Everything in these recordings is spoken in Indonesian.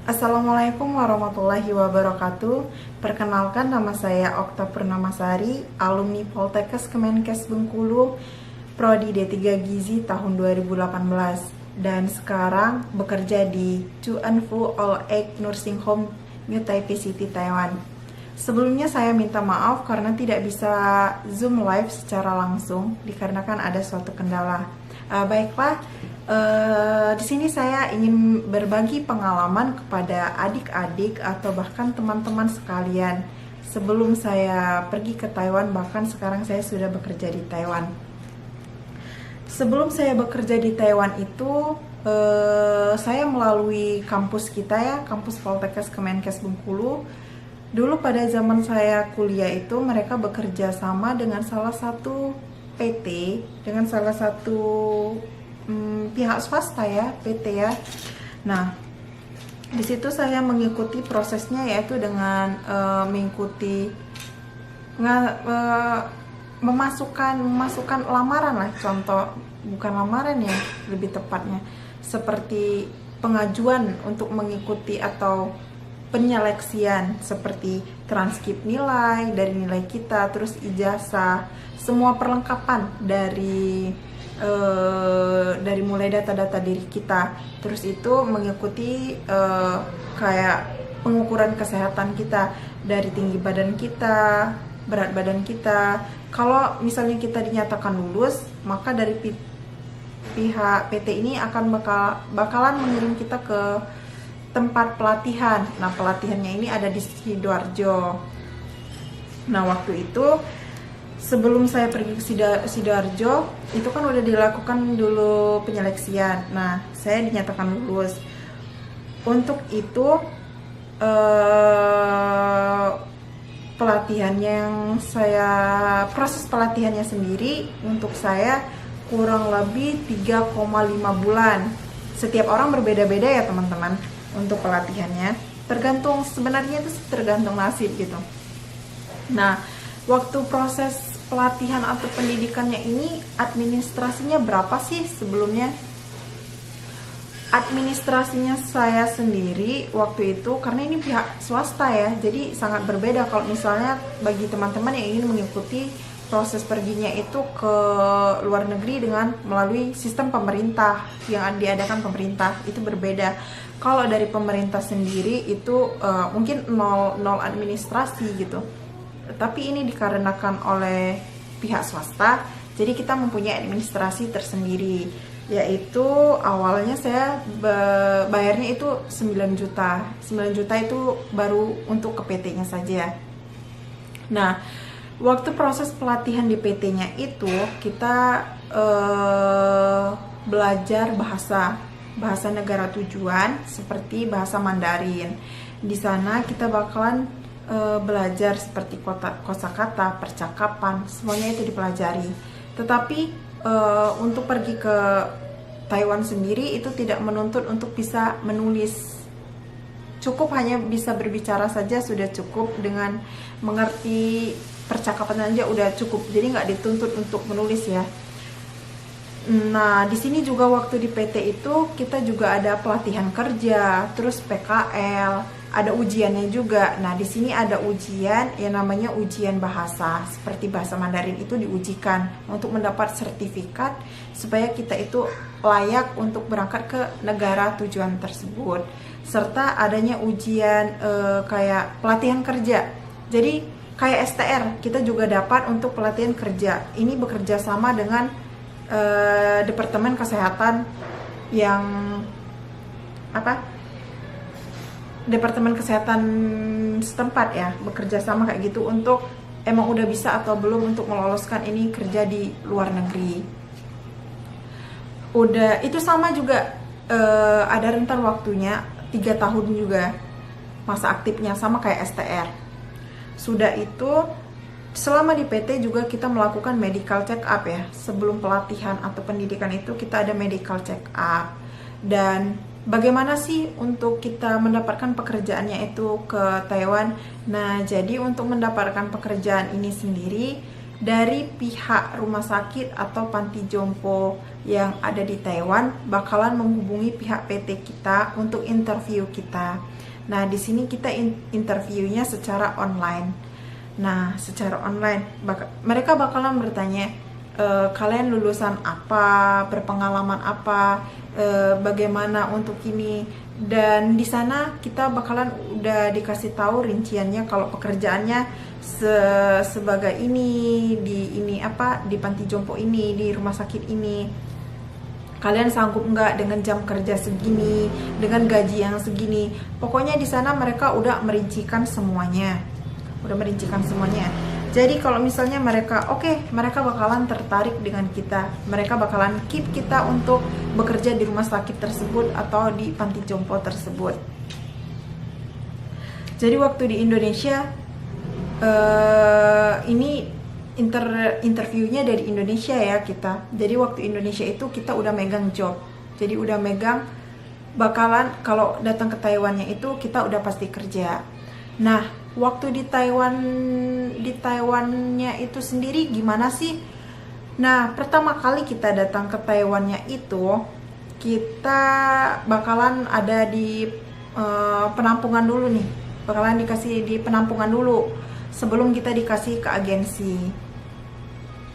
Assalamualaikum warahmatullahi wabarakatuh. Perkenalkan, nama saya Okta Purnamasari, alumni Poltekkes Kemenkes Bengkulu, Prodi D3 Gizi tahun 2018, dan sekarang bekerja di Chuan Fu All Age Nursing Home, New Taipei City, Taiwan. Sebelumnya saya minta maaf karena tidak bisa Zoom live secara langsung dikarenakan ada suatu kendala. Baiklah, di sini saya ingin berbagi pengalaman kepada adik-adik atau bahkan teman-teman sekalian. Sebelum saya pergi ke Taiwan, bahkan sekarang saya sudah bekerja di Taiwan. Sebelum saya bekerja di Taiwan itu, saya melalui kampus kita ya, kampus Poltekkes Kemenkes Bengkulu. Dulu pada zaman saya kuliah itu, mereka bekerja sama dengan salah satu PT, dengan salah satu pihak swasta ya, PT ya. Nah, di situ saya mengikuti prosesnya, yaitu dengan mengikuti memasukkan lamaran lah, contoh, bukan lamaran ya, lebih tepatnya seperti pengajuan untuk mengikuti atau penyeleksian seperti transkrip nilai dari nilai kita, terus ijazah, semua perlengkapan dari mulai data-data diri kita. Terus itu mengikuti kayak pengukuran kesehatan kita, dari tinggi badan kita, berat badan kita. Kalau misalnya kita dinyatakan lulus, maka dari pihak PT ini akan bakalan mengirim kita ke tempat pelatihan. Nah, pelatihannya ini ada di Sidoarjo. Nah, waktu itu sebelum saya pergi ke Sidoarjo, itu kan udah dilakukan dulu penyeleksian. Nah, saya dinyatakan lulus. Untuk itu proses pelatihannya sendiri untuk saya kurang lebih 3,5 bulan. Setiap orang berbeda-beda ya teman-teman untuk pelatihannya. Sebenarnya itu tergantung nasib gitu. Nah, waktu proses pelatihan atau pendidikannya ini, administrasinya berapa sih sebelumnya? Administrasinya saya sendiri waktu itu, karena ini pihak swasta ya, jadi sangat berbeda kalau misalnya bagi teman-teman yang ingin mengikuti proses perginya itu ke luar negeri dengan melalui sistem pemerintah yang diadakan pemerintah, itu berbeda. Kalau dari pemerintah sendiri itu mungkin nol administrasi gitu. Tapi ini dikarenakan oleh pihak swasta, jadi kita mempunyai administrasi tersendiri, yaitu awalnya saya bayarnya itu 9 juta. 9 juta itu baru untuk ke PT-nya saja. Nah, waktu proses pelatihan di PT-nya itu kita belajar bahasa negara tujuan seperti bahasa Mandarin. Di sana kita bakalan belajar seperti kosakata, percakapan, semuanya itu dipelajari. Tetapi untuk pergi ke Taiwan sendiri itu tidak menuntut untuk bisa menulis. Cukup hanya bisa berbicara saja sudah cukup, dengan mengerti percakapan aja udah cukup. Jadi nggak dituntut untuk menulis ya. Nah, di sini juga waktu di PT itu kita juga ada pelatihan kerja, terus PKL, ada ujiannya juga. Nah, di sini ada ujian yang namanya ujian bahasa, seperti bahasa Mandarin itu diujikan untuk mendapat sertifikat supaya kita itu layak untuk berangkat ke negara tujuan tersebut. Serta adanya ujian kayak pelatihan kerja. Jadi kayak STR, kita juga dapat untuk pelatihan kerja. Ini bekerja sama dengan Departemen Kesehatan yang Departemen Kesehatan setempat ya, bekerja sama kayak gitu untuk emang udah bisa atau belum untuk meloloskan ini kerja di luar negeri. Udah itu sama juga, ada rentan waktunya 3 tahun juga masa aktifnya, sama kayak STR. Sudah itu selama di PT juga kita melakukan medical check up ya. Sebelum pelatihan atau pendidikan itu kita ada medical check up. Dan bagaimana sih untuk kita mendapatkan pekerjaannya itu ke Taiwan? Nah, jadi untuk mendapatkan pekerjaan ini sendiri dari pihak rumah sakit atau panti jompo yang ada di Taiwan bakalan menghubungi pihak PT kita untuk interview kita. Nah, di sini kita interviewnya secara online. Nah, secara online mereka bakalan bertanya, kalian lulusan apa, berpengalaman apa, bagaimana untuk ini. Dan di sana kita bakalan udah dikasih tahu rinciannya kalau pekerjaannya sebagai ini di panti jompo ini, di rumah sakit ini. Kalian sanggup nggak dengan jam kerja segini, dengan gaji yang segini. Pokoknya di sana mereka udah merincikan semuanya. Jadi kalau misalnya mereka mereka bakalan tertarik dengan kita, mereka bakalan keep kita untuk bekerja di rumah sakit tersebut atau di panti jompo tersebut. Jadi waktu di Indonesia, ini interviewnya dari Indonesia ya kita. Jadi waktu Indonesia itu kita udah megang job. Jadi udah megang bakalan kalau datang ke Taiwannya itu kita udah pasti kerja. Nah, waktu di Taiwannya itu sendiri gimana sih? Nah, pertama kali kita datang ke Taiwannya itu kita bakalan ada di penampungan dulu nih. Bakalan dikasih di penampungan dulu sebelum kita dikasih ke agensi.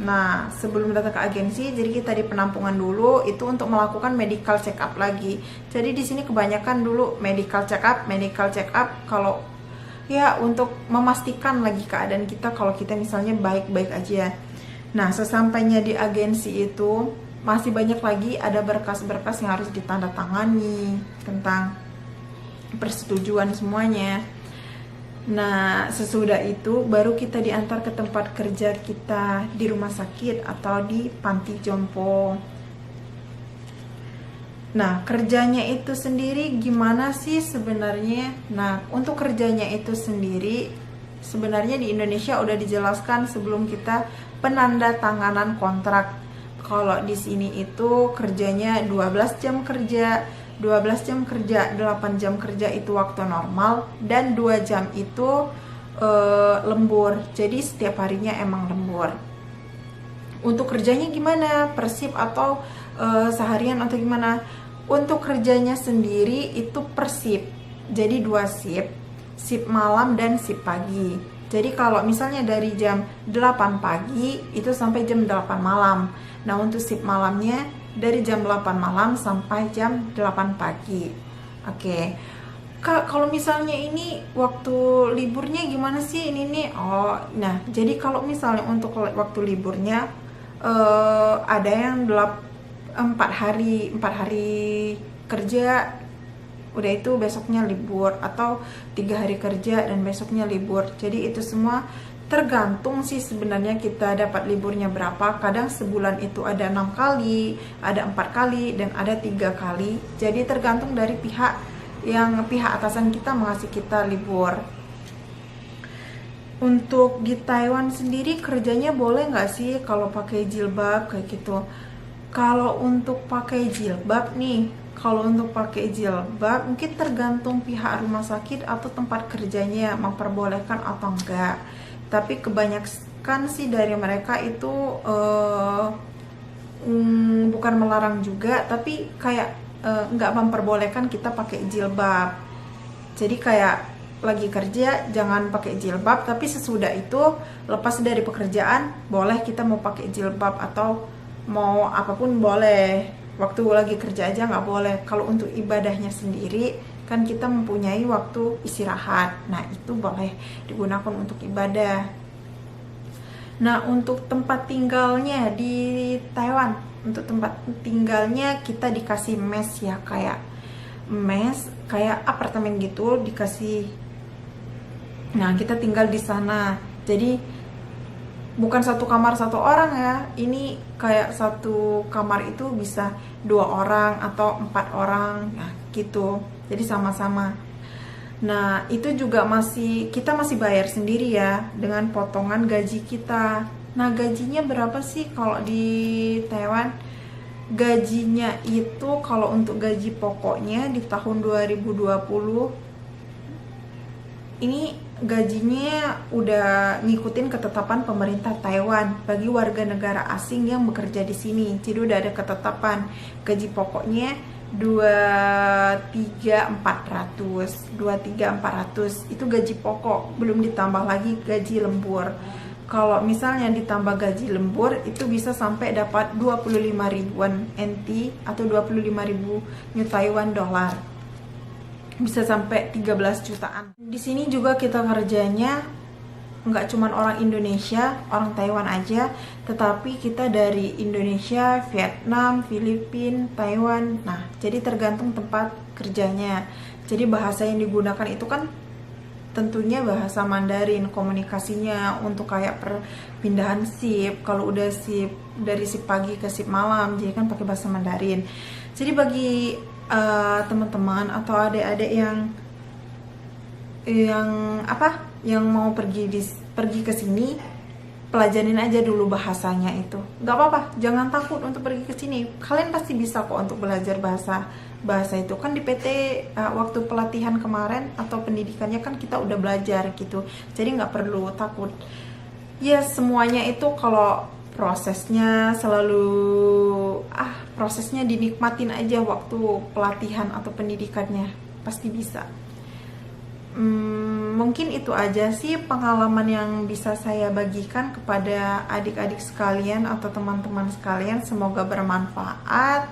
Nah, sebelum datang ke agensi, jadi kita di penampungan dulu itu untuk melakukan medical check up lagi. Jadi di sini kebanyakan dulu medical check up kalau ya untuk memastikan lagi keadaan kita kalau kita misalnya baik-baik aja. Nah, sesampainya di agensi itu masih banyak lagi ada berkas-berkas yang harus ditandatangani tentang persetujuan semuanya. Nah, sesudah itu baru kita diantar ke tempat kerja kita di rumah sakit atau di panti jompo. Nah, kerjanya itu sendiri gimana sih sebenarnya? Nah, untuk kerjanya itu sendiri sebenarnya di Indonesia udah dijelaskan sebelum kita penandatanganan kontrak. Kalau di sini itu kerjanya 12 jam kerja, 8 jam kerja itu waktu normal, dan 2 jam itu lembur. Jadi setiap harinya emang lembur. Untuk kerjanya gimana? Per shift atau seharian atau gimana? Untuk kerjanya sendiri itu per shift. Jadi 2 shift, shift malam dan shift pagi. Jadi kalau misalnya dari jam 8 pagi itu sampai jam 8 malam. Nah, untuk shift malamnya dari jam 8 malam sampai jam 8 pagi. Oke. Kalau misalnya ini waktu liburnya gimana sih ini nih? Oh, nah, jadi kalau misalnya untuk waktu liburnya ada yang 4 hari kerja, udah itu besoknya libur, atau 3 hari kerja dan besoknya libur. Jadi itu semua tergantung sih sebenarnya kita dapat liburnya berapa. Kadang sebulan itu ada 6 kali, ada 4 kali, dan ada 3 kali. Jadi tergantung dari pihak atasan kita mengasih kita libur. Untuk di Taiwan sendiri kerjanya boleh nggak sih kalau pakai jilbab kayak gitu? Kalau untuk pakai jilbab mungkin tergantung pihak rumah sakit atau tempat kerjanya memperbolehkan atau enggak. Tapi kebanyakan sih dari mereka itu bukan melarang juga, tapi kayak enggak memperbolehkan kita pakai jilbab. Jadi kayak lagi kerja jangan pakai jilbab, tapi sesudah itu lepas dari pekerjaan boleh kita mau pakai jilbab atau mau apapun boleh. Waktu lagi kerja aja nggak boleh. Kalau untuk ibadahnya sendiri kan kita mempunyai waktu istirahat, nah itu boleh digunakan untuk ibadah. Nah, untuk tempat tinggalnya di Taiwan, untuk tempat tinggalnya kita dikasih mes ya, kayak apartemen gitu dikasih. Nah, kita tinggal di sana. Jadi bukan satu kamar satu orang ya, ini kayak satu kamar itu bisa 2 orang atau 4 orang, nah gitu. Jadi sama-sama. Nah, itu juga kita masih bayar sendiri ya dengan potongan gaji kita. Nah, gajinya berapa sih kalau di Taiwan? Gajinya itu kalau untuk gaji pokoknya di tahun 2020 ini gajinya udah ngikutin ketetapan pemerintah Taiwan bagi warga negara asing yang bekerja di sini. Jadi udah ada ketetapan gaji pokoknya 23.400 itu gaji pokok, belum ditambah lagi gaji lembur. Kalau misalnya ditambah gaji lembur itu bisa sampai dapat 25 ribuan NT atau 25.000 New Taiwan dollar. Bisa sampai 13 jutaan. Di sini juga kita kerjanya nggak cuma orang Indonesia, orang Taiwan aja, tetapi kita dari Indonesia, Vietnam, Filipina, Taiwan. Nah, jadi tergantung tempat kerjanya. Jadi bahasa yang digunakan itu kan tentunya bahasa Mandarin, komunikasinya untuk kayak perpindahan shift. Kalau udah shift dari shift pagi ke shift malam, jadi kan pakai bahasa Mandarin. Jadi bagi teman-teman atau adik-adik yang mau pergi ke sini, pelajarin aja dulu bahasanya itu. Nggak apa-apa, jangan takut untuk pergi ke sini. Kalian pasti bisa kok untuk belajar bahasa itu. Kan di PT waktu pelatihan kemarin atau pendidikannya kan kita udah belajar gitu. Jadi nggak perlu takut. Ya semuanya itu kalau prosesnya prosesnya dinikmatin aja waktu pelatihan atau pendidikannya, pasti bisa. Mungkin itu aja sih pengalaman yang bisa saya bagikan kepada adik-adik sekalian atau teman-teman sekalian. Semoga bermanfaat.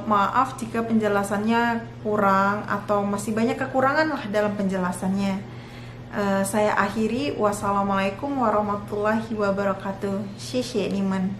Maaf jika penjelasannya kurang atau masih banyak kekurangan lah dalam penjelasannya. Saya akhiri. Wassalamualaikum warahmatullahi wabarakatuh. Xie xie ni men.